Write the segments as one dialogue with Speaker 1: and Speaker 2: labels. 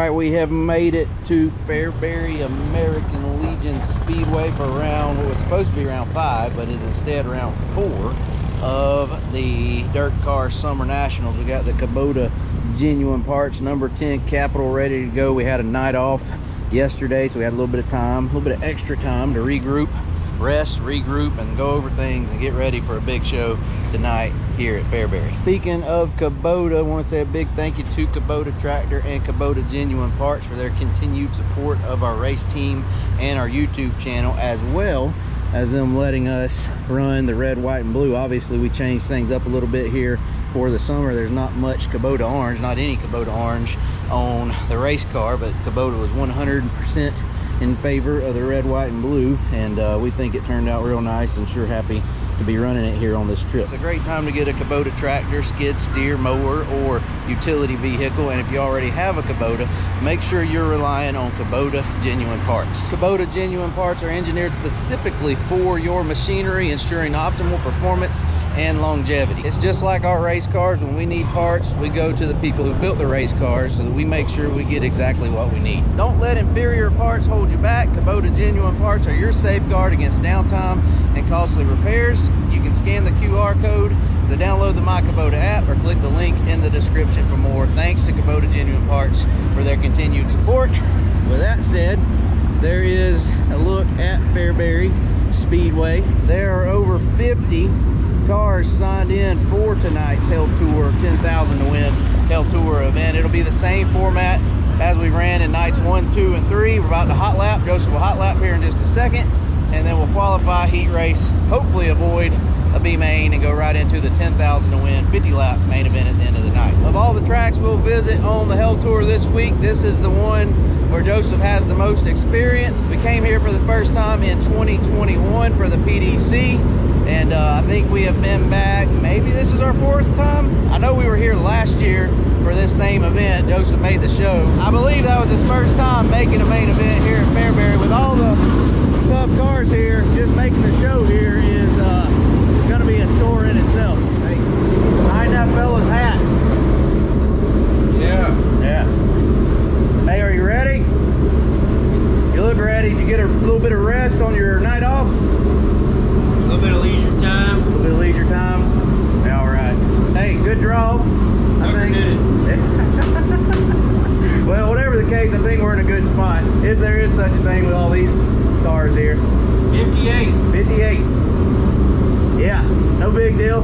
Speaker 1: right, we have made it to Fairbury American Legion Speedway for round, what was supposed to be round 5, but is instead round 4 of the DIRTcar Summer Nationals. We got the Kubota Genuine Parts number 10 Capital ready to go. We had a night off yesterday, so we had a little bit of time, a little bit of extra time to regroup, rest, regroup, and go over things and get ready for a big show tonight here at Fairberry. Speaking of Kubota, I want to say a big thank you to Kubota Tractor and Kubota Genuine Parts for their continued support of our race team and our YouTube channel, as well as them letting us run the red, white, and blue. Obviously, we changed things up a little bit here for the summer. There's not much Kubota orange, not any Kubota orange on the race car, but Kubota was 100% in favor of the red, white, and blue, and we think it turned out real nice, and sure happy to be running it here on this trip. It's a great time to get a Kubota tractor, skid steer, mower, or utility vehicle, and if you already have a Kubota, make sure you're relying on Kubota Genuine Parts. Kubota Genuine Parts are engineered specifically for your machinery, ensuring optimal performance and longevity. It's just like our race cars. When we need parts, we go to the people who built the race cars so that we make sure we get exactly what we need. Don't let inferior parts hold you back. Kubota Genuine Parts are your safeguard against downtime and costly repairs. You can scan the QR code to download the My Kubota app or click the link in the description for more. Thanks to Kubota Genuine Parts for their continued support. With that said, there is a look at Fairbury Speedway. There are over 50 cars signed in for tonight's Hell Tour 10,000 to win Hell Tour event. It'll be the same format as we ran in nights 1, 2, and 3. We're about to hot lap. Joseph will hot lap here in just a second, and then we'll qualify, heat race, hopefully avoid a B main, and go right into the 10,000 to win 50 lap main event at the end of the night. Of all the tracks we'll visit on the Hell Tour this week, this is the one where Joseph has the most experience. We came here for the first time in 2021 for the PDC, and I think we have been back, maybe this is our 4th time. I know we were here last year for this same event. Joseph made the show. I believe that was his first time making a main event here at Fairberry. With all the tough cars here, just making the show here is gonna be a chore in itself. Hey, behind that fella's hat. Yeah. Hey, are you ready? You look ready. Did you get a little bit of rest on your night off?
Speaker 2: A little bit of leisure time.
Speaker 1: A little bit of leisure time. Yeah, all right. Hey, good draw. I think. Did it. Well, whatever the case, I think we're in a good spot, if there is such a thing with all these cars here.
Speaker 2: 58.
Speaker 1: 58. Yeah, no big deal.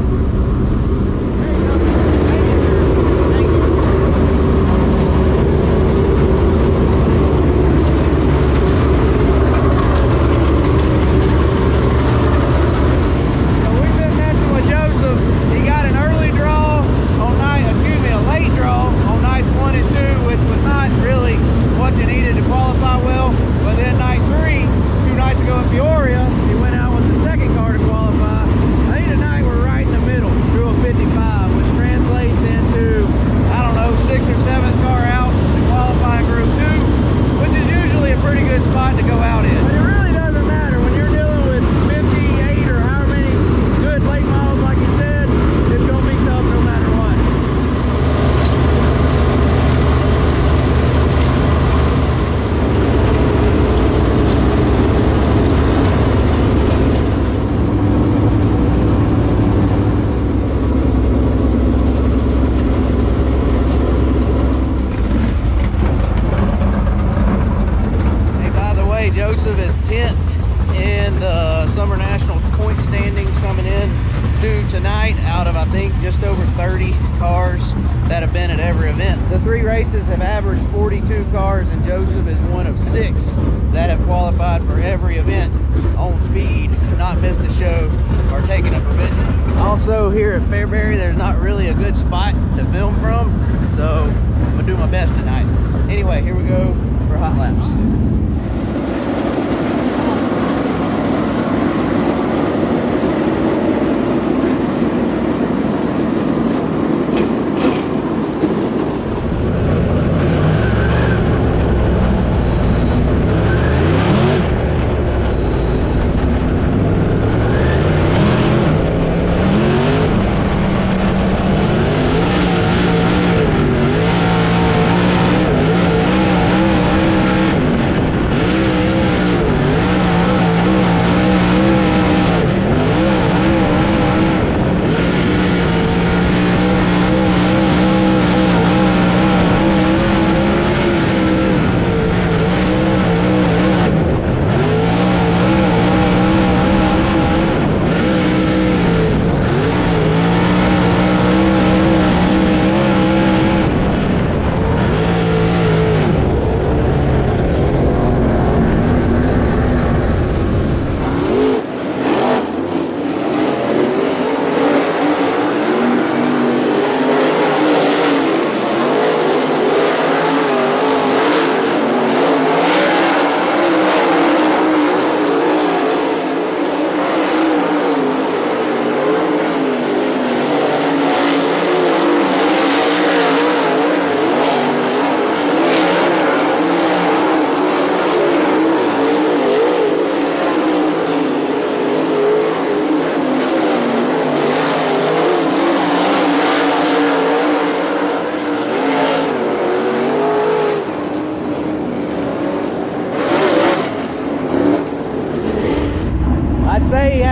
Speaker 1: Joseph is 10th in the Summer Nationals point standings coming in to tonight out of, I think, just over 30 cars that have been at every event. The 3 races have averaged 42 cars, and Joseph is one of 6 that have qualified for every event on speed, not missed a show, or taken a provisional. Also here at Fairberry, there's not really a good spot to film from, so I'm gonna do my best tonight. Anyway, here we go for hot laps.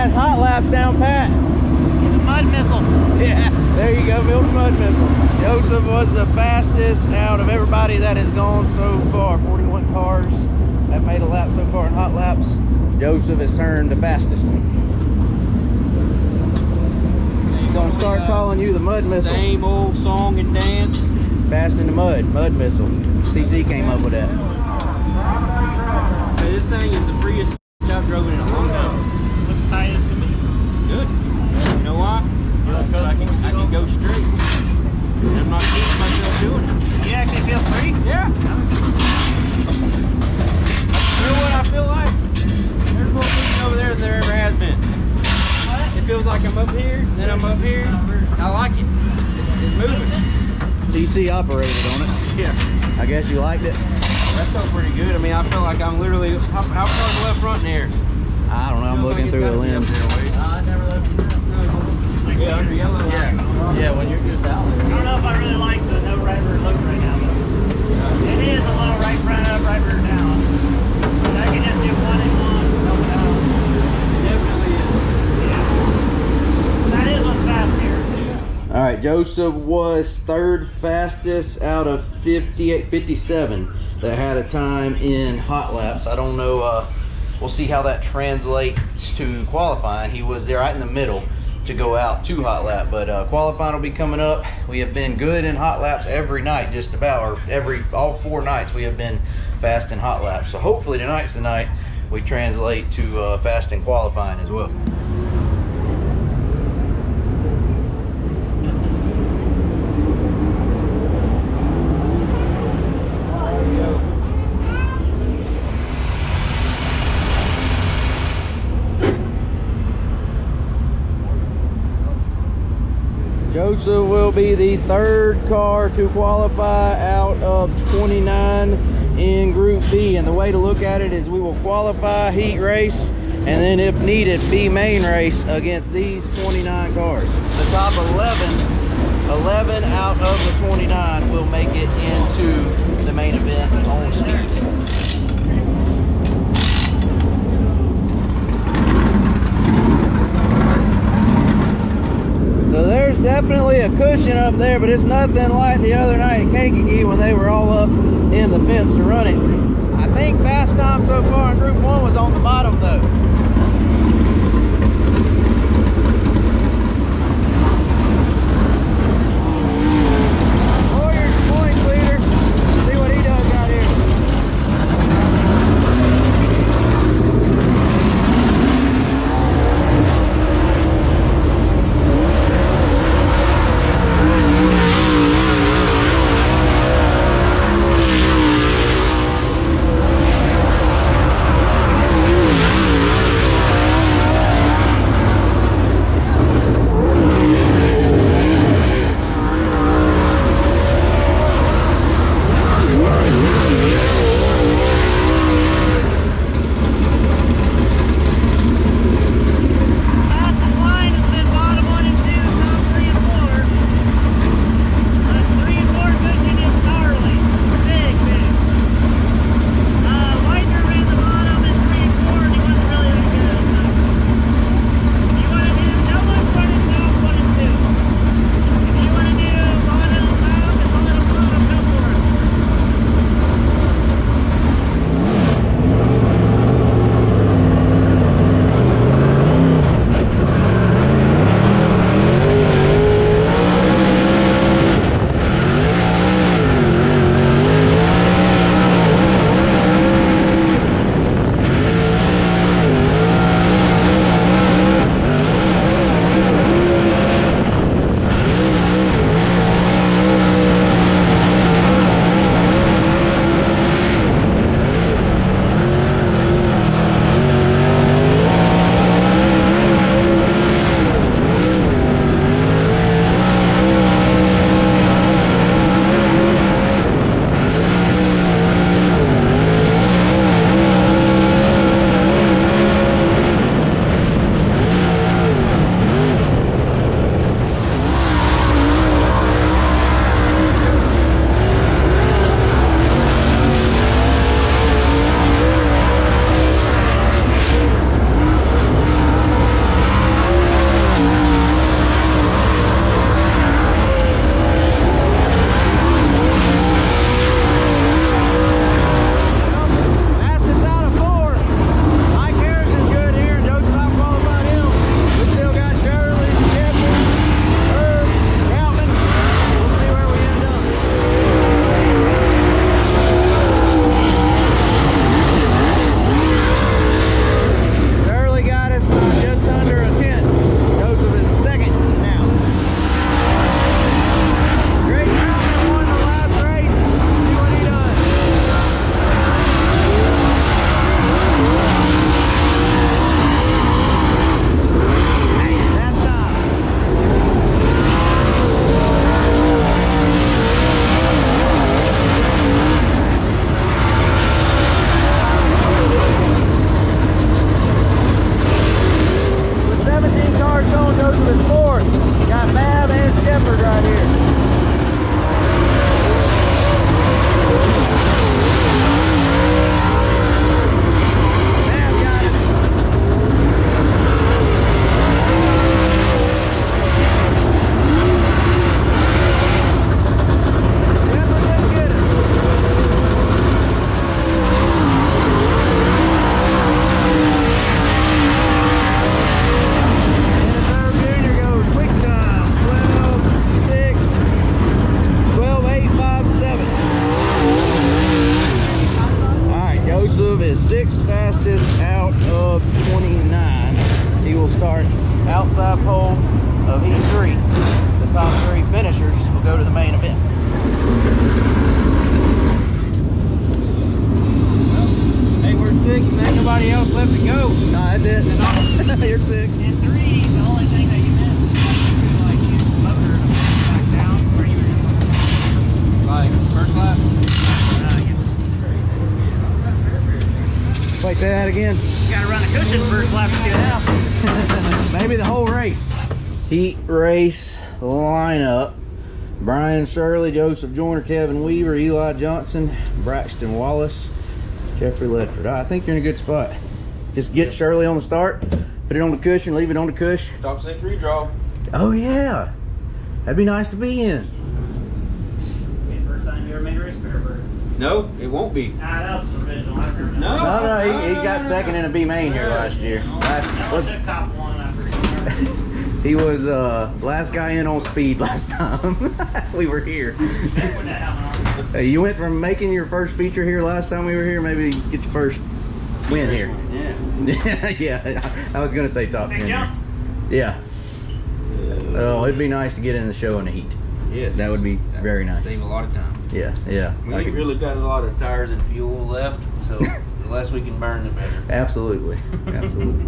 Speaker 1: has hot laps down pat.
Speaker 3: Mud missile.
Speaker 1: Yeah, there you go, Milton Mud Missile. Joseph was the fastest out of everybody that has gone so far. 41 cars have made a lap so far in hot laps. Joseph has turned the fastest one. He's gonna start calling you the Mud Missile.
Speaker 2: Same old song and dance.
Speaker 1: Fast in the mud, Mud Missile. TC came up with that.
Speaker 2: Hey, this thing is the freest I've driven in a long time.
Speaker 3: Looks tight as can be.
Speaker 2: Good. You know why? Because I can go straight. And I'm not keeping myself doing it.
Speaker 3: You actually feel free?
Speaker 2: Yeah. You know what I feel like? There's more moving over there than there ever has been. It feels like I'm up here, then I'm up here. I like it. It's moving.
Speaker 1: TC operated on it.
Speaker 2: Yeah.
Speaker 1: I guess you liked it.
Speaker 2: That felt pretty good. I mean, I feel like I'm literally, how far is the left front in here?
Speaker 1: I don't know, I'm looking through the lens.
Speaker 2: I never left the yeah, under yellow. Yeah. Yeah, when you're just out there.
Speaker 3: I don't know if I really like the no right rear look right now, but it is a little right front up, right rear down. But I can just do one and one, no down.
Speaker 2: It definitely is.
Speaker 3: Yeah. That is what's fast here.
Speaker 1: All right, Joseph was third fastest out of 57 that had a time in hot laps. I don't know, we'll see how that translates to qualifying. He was there right in the middle to go out to hot lap, but qualifying will be coming up. We have been good in hot laps every night, just about, or all 4 nights we have been fast in hot laps. So hopefully tonight's the night we translate to fast in qualifying as well. Joseph will be the 3rd car to qualify out of 29 in Group B. And the way to look at it is we will qualify, heat race, and then if needed, be main race against these 29 cars. The top 11 out of the 29 will make it into the main event on speed. So there's definitely a cushion up there, but it's nothing like the other night at Kankakee when they were all up in the fence to run it. I think fast time so far in Group 1 was on the bottom though. Warriors points leader. See what he does out here. is 6th fastest out of 29. He will start outside pole of heat 3. The top 3 finishers will go to the main event.
Speaker 2: Hey, we're 6 and ain't nobody else left to go.
Speaker 1: No, that's it. You're 6.
Speaker 3: In 3, the only thing that you missed was like use the motor to push it back down where you were
Speaker 2: Like, first lap?
Speaker 1: Wait, say that again.
Speaker 3: You gotta run a cushion first lap to get out.
Speaker 1: Maybe the whole race. Heat race lineup. Brian Shirley, Joseph Joyner, Kevin Weaver, Eli Johnson, Braxton Wallace, Jeffrey Ledford. I think you're in a good spot. Just get Shirley on the start, put it on the cushion, leave it on the cushion.
Speaker 2: Top 6 redraw.
Speaker 1: Oh yeah, that'd be nice to be in.
Speaker 3: Okay, first time you ever made a race Fairbury.
Speaker 2: No, it won't be.
Speaker 3: That was provisional. I remember.
Speaker 2: No.
Speaker 1: No, he got second in a B main here last year.
Speaker 3: That was the top one. I forget.
Speaker 1: He was last guy in on speed last time we were here.
Speaker 3: When that happened on.
Speaker 1: Hey, you went from making your first feature here last time we were here, maybe get your first win here.
Speaker 2: Yeah.
Speaker 1: Yeah, I was gonna say top
Speaker 3: Big
Speaker 1: 10.
Speaker 3: jump.
Speaker 1: Yeah. Oh, it'd be nice to get in the show in the heat.
Speaker 2: Yes.
Speaker 1: That would be very nice.
Speaker 2: Save a lot of time.
Speaker 1: Yeah, yeah.
Speaker 2: We ain't really got a lot of tires and fuel left, so the less we can burn, the better.
Speaker 1: Absolutely, absolutely.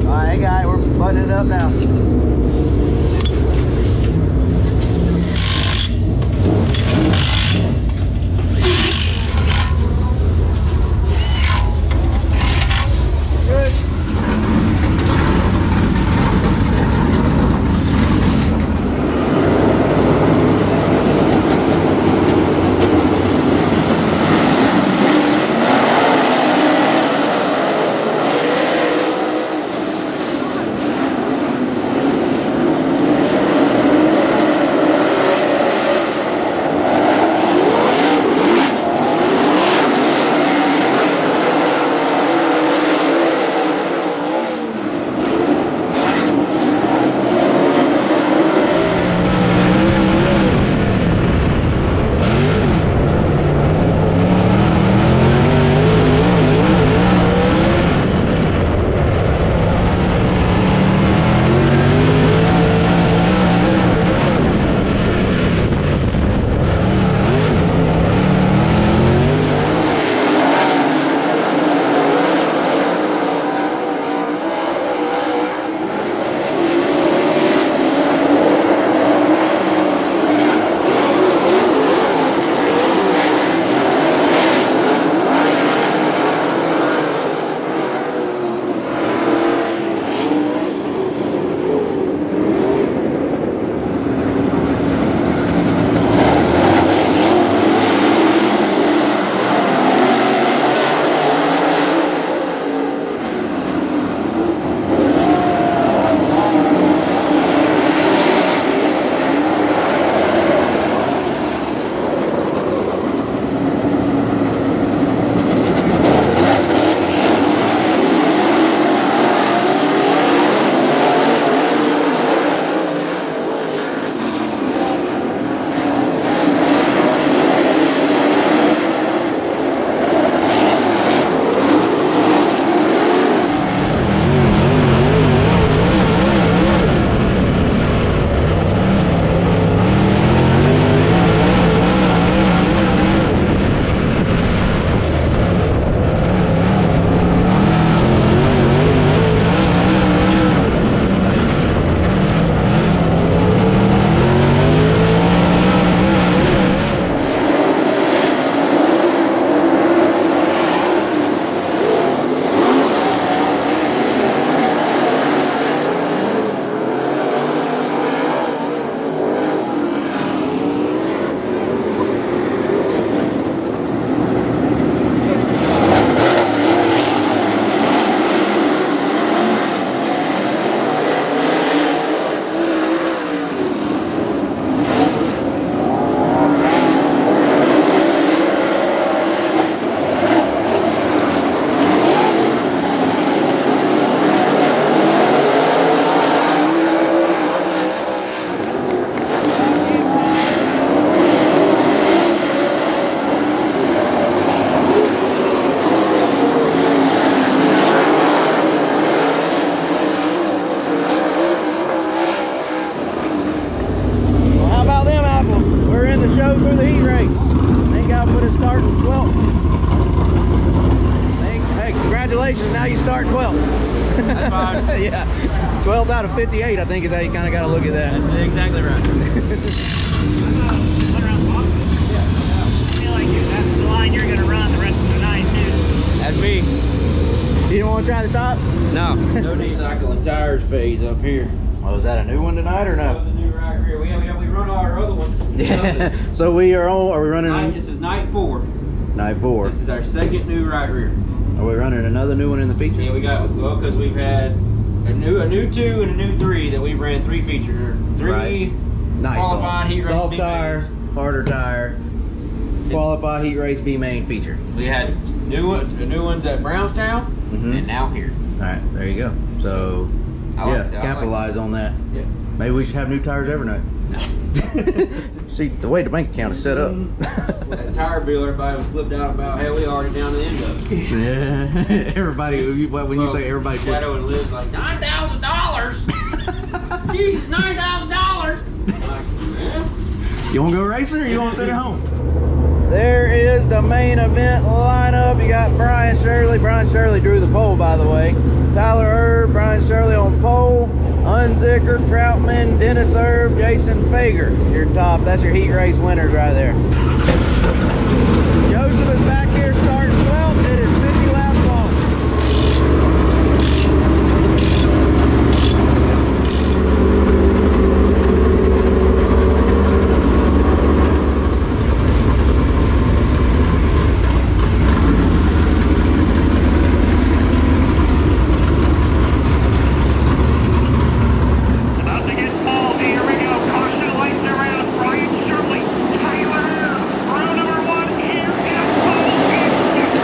Speaker 1: All right, guys, we're buttoning it up now. congratulations. Now you start 12th.
Speaker 2: That's fine.
Speaker 1: Yeah, 12th out of 58, I think is how you kind of got to look at that.
Speaker 2: That's exactly right.
Speaker 3: I feel like that's the line you're gonna run the rest of the night too.
Speaker 2: That's me.
Speaker 1: You don't want to try the top?
Speaker 2: No. No recycling tires phase up here.
Speaker 1: Oh, is that a new one tonight or
Speaker 2: That was
Speaker 1: no?
Speaker 2: a new right rear. We run all our other ones.
Speaker 1: Yeah. So we are on. Are we running?
Speaker 2: This is night 4.
Speaker 1: Night 4.
Speaker 2: This is our second new right rear.
Speaker 1: Are we running another new one in the feature?
Speaker 2: Yeah, we got, well, because we've had a new 2 and a new 3 that we ran 3 feature. 3
Speaker 1: Right. Nice.
Speaker 2: qualified heat race
Speaker 1: Soft
Speaker 2: B
Speaker 1: tire,
Speaker 2: mains.
Speaker 1: harder tire. Qualified heat race B main feature.
Speaker 2: We had new ones at Brownstown and now here.
Speaker 1: All right, there you go. So capitalize on that.
Speaker 2: Yeah.
Speaker 1: Maybe we should have new tires every night. See, the way the bank account is set up.
Speaker 2: That tire bill, everybody was flipped out about. Hell, we already down to the end of it.
Speaker 1: Yeah. Everybody, when you say everybody,
Speaker 2: Shadow and Liv's like $9,000. Jesus, $9,000. Like, man.
Speaker 1: you want to go racing or you want to sit at home? There is the main event lineup. You got Brian Shirley. Brian Shirley drew the pole, by the way. Tyler Erb, Brian Shirley on pole. Unzicker, Troutman, Dennis Erb, Jason Fager. Your top. That's your heat race winners right there. Joseph is back here starting 12th. It is 50 laps long.
Speaker 4: About to get Paul. Here we go. Caution lights around. Brian Shirley. Tyler. Row number 1. Here is Paul.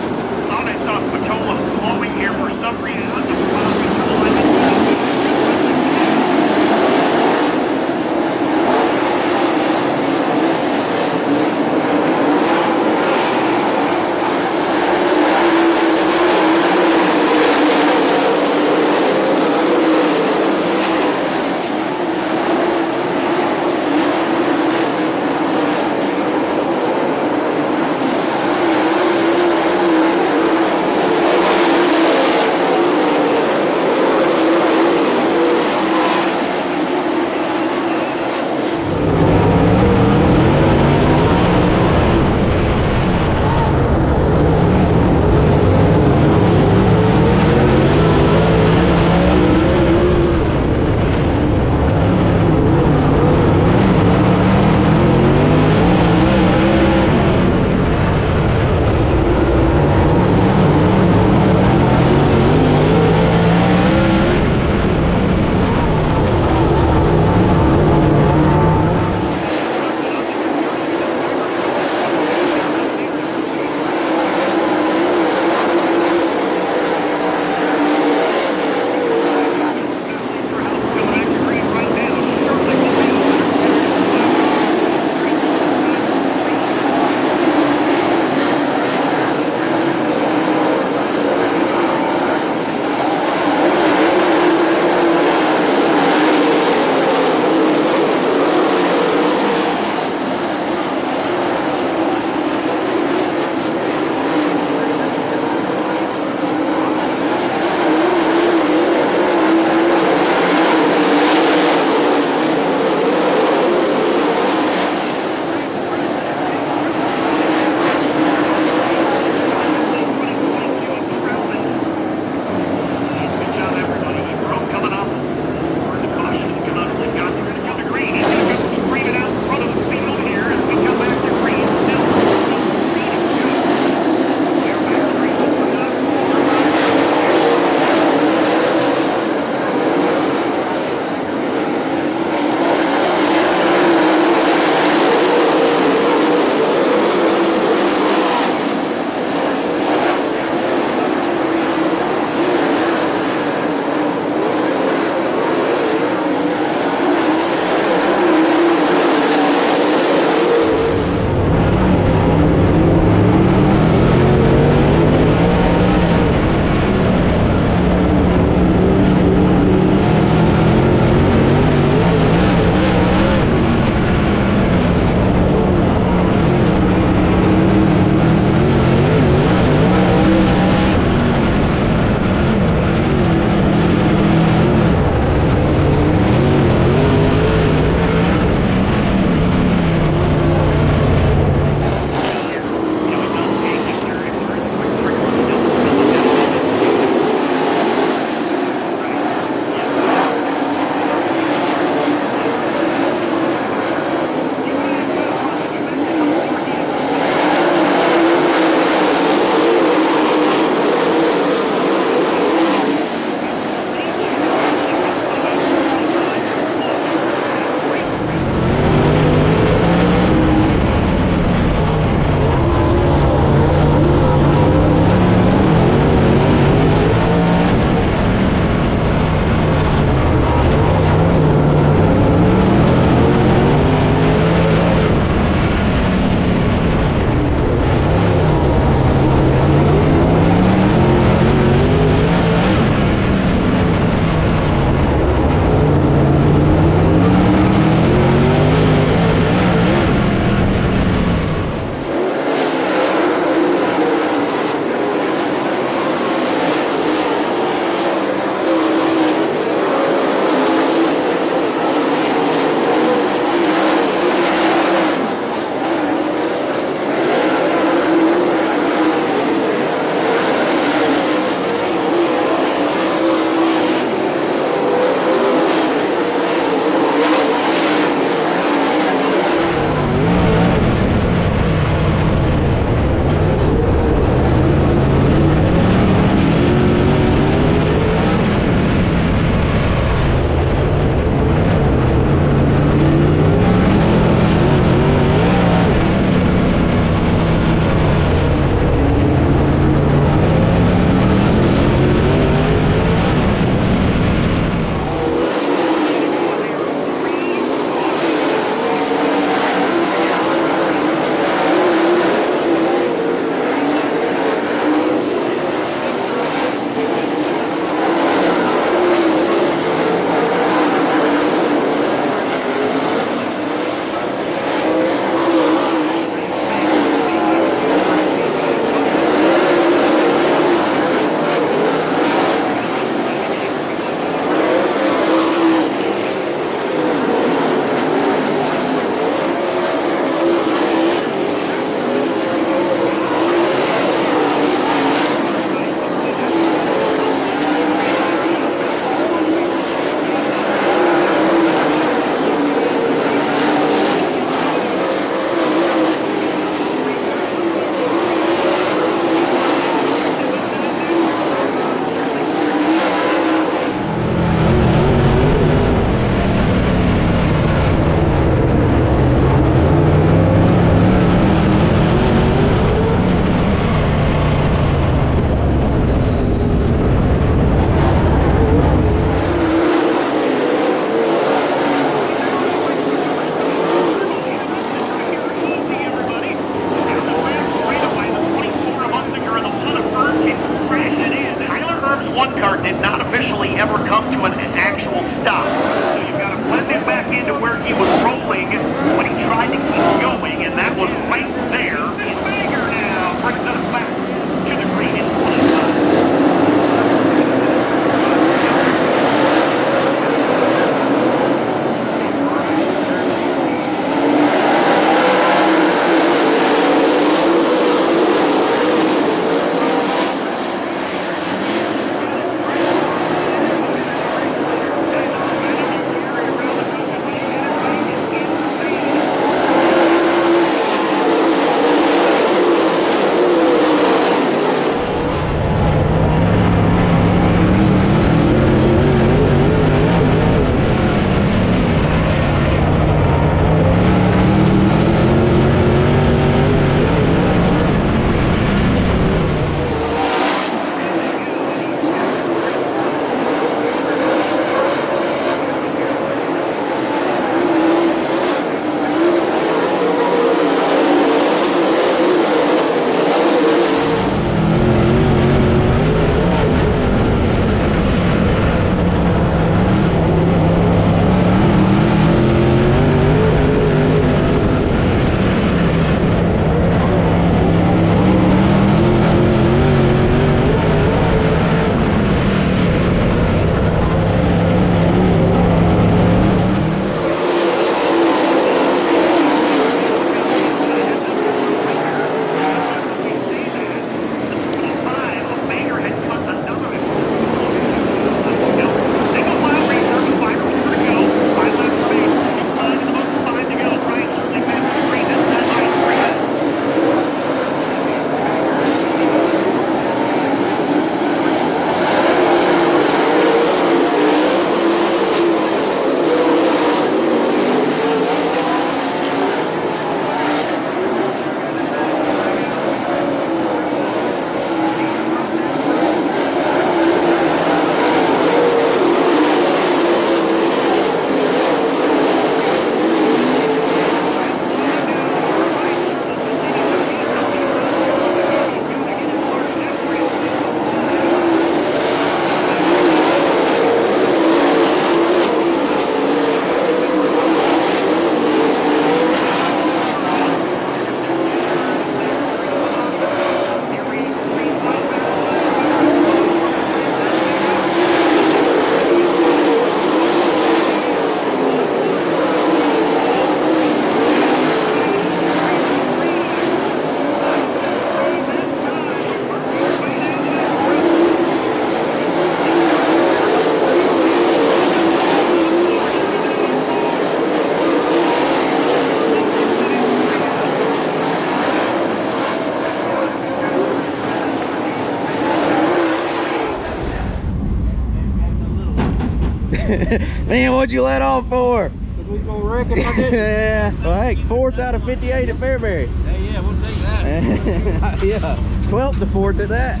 Speaker 1: Man, what'd you let off for?
Speaker 2: We was gonna wreck it if I didn't.
Speaker 1: Yeah. Well, hey, 4th out of 58 at Fairberry.
Speaker 2: Hey, yeah, we'll take that.
Speaker 1: Yeah. 12th to 4th at that.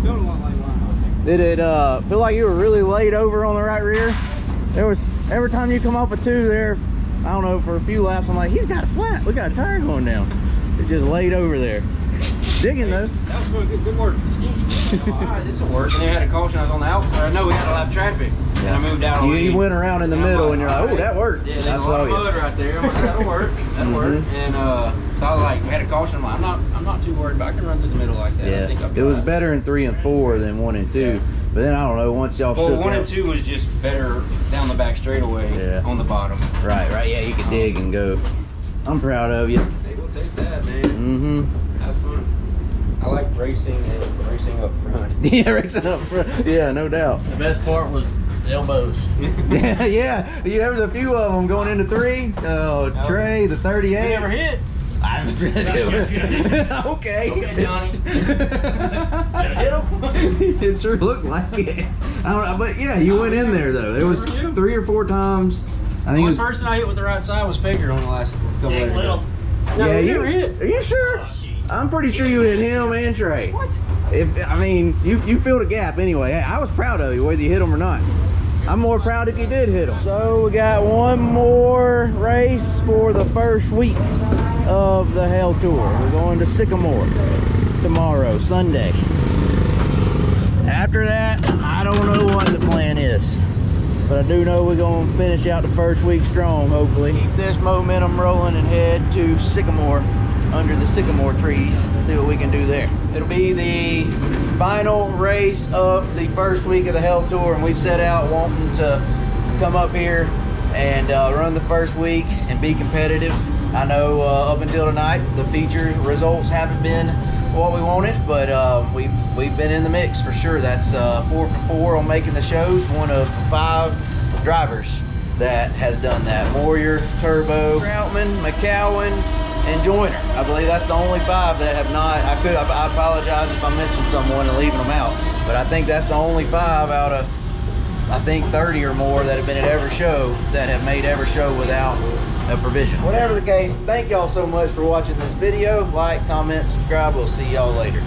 Speaker 2: Feel a lot like line.
Speaker 1: Did it feel like you were really laid over on the right rear? There was, every time you come off a 2 there, I don't know, for a few laps, I'm like, he's got a flat. We got a tire going down. It just laid over there. Digging though.
Speaker 2: That was going good work. All right, this will work. And they had a caution. I was on the outside. I know we had a lot of traffic. And I moved out.
Speaker 1: You went around in the middle and you're like, oh, that worked.
Speaker 2: Yeah, there's a lot of mud right there. I'm like, that'll work. That'll work. And so I was like, we had a caution. I'm like, I'm not too worried, but I can run through the middle like that.
Speaker 1: Yeah,
Speaker 2: I think I'll be
Speaker 1: it was
Speaker 2: right.
Speaker 1: better in 3 and 4 than 1 and 2. Yeah. But then I don't know, once y'all shook
Speaker 2: 1
Speaker 1: out.
Speaker 2: and 2 was just better down the back straightaway on the bottom.
Speaker 1: Right, yeah, you could dig and go. I'm proud of you.
Speaker 2: Hey, we'll take that, man.
Speaker 1: Mm-hmm.
Speaker 2: That's fun. I like racing and racing up front.
Speaker 1: Yeah, racing up front. Yeah, no doubt.
Speaker 5: The best part was the elbows.
Speaker 1: Yeah. There was a few of them going into 3. Trey, the 38.
Speaker 2: You never hit.
Speaker 1: Okay.
Speaker 2: Okay, Johnny.
Speaker 1: Hit him. It sure looked like it. I don't know, but yeah, you went in there though. There was 3 or 4 times. I think
Speaker 2: The
Speaker 1: it
Speaker 2: only
Speaker 1: was.
Speaker 2: person I hit with the right side was Fairbury on the last couple
Speaker 3: Dick
Speaker 2: of
Speaker 3: Little.
Speaker 2: No,
Speaker 1: Yeah,
Speaker 2: you never hit.
Speaker 1: Are you sure? I'm pretty sure you hit him and Trey.
Speaker 2: What?
Speaker 1: I mean, you filled a gap anyway. Hey, I was proud of you, whether you hit him or not. I'm more proud if you did hit him. So we got one more race for the first week of the Hell Tour. We're going to Sycamore tomorrow, Sunday. After that, I don't know what the plan is. But I do know we're going to finish out the first week strong, hopefully. Keep this momentum rolling and head to Sycamore, under the sycamore trees, see what we can do there. It'll be the final race of the first week of the Hell Tour, and we set out wanting to come up here and run the first week and be competitive. I know up until tonight, the feature results haven't been what we wanted, but we've been in the mix for sure. That's 4 for 4 on making the shows. One of 5 drivers that has done that. Warrior, Turbo, Troutman, McCowan, and Joyner. I believe that's the only 5 that have not. I apologize if I'm missing someone and leaving them out, but I think that's the only 5 out of, I think, 30 or more that have been at every show that have made every show without a provision. Whatever the case, thank y'all so much for watching this video. Like, comment, subscribe. We'll see y'all later.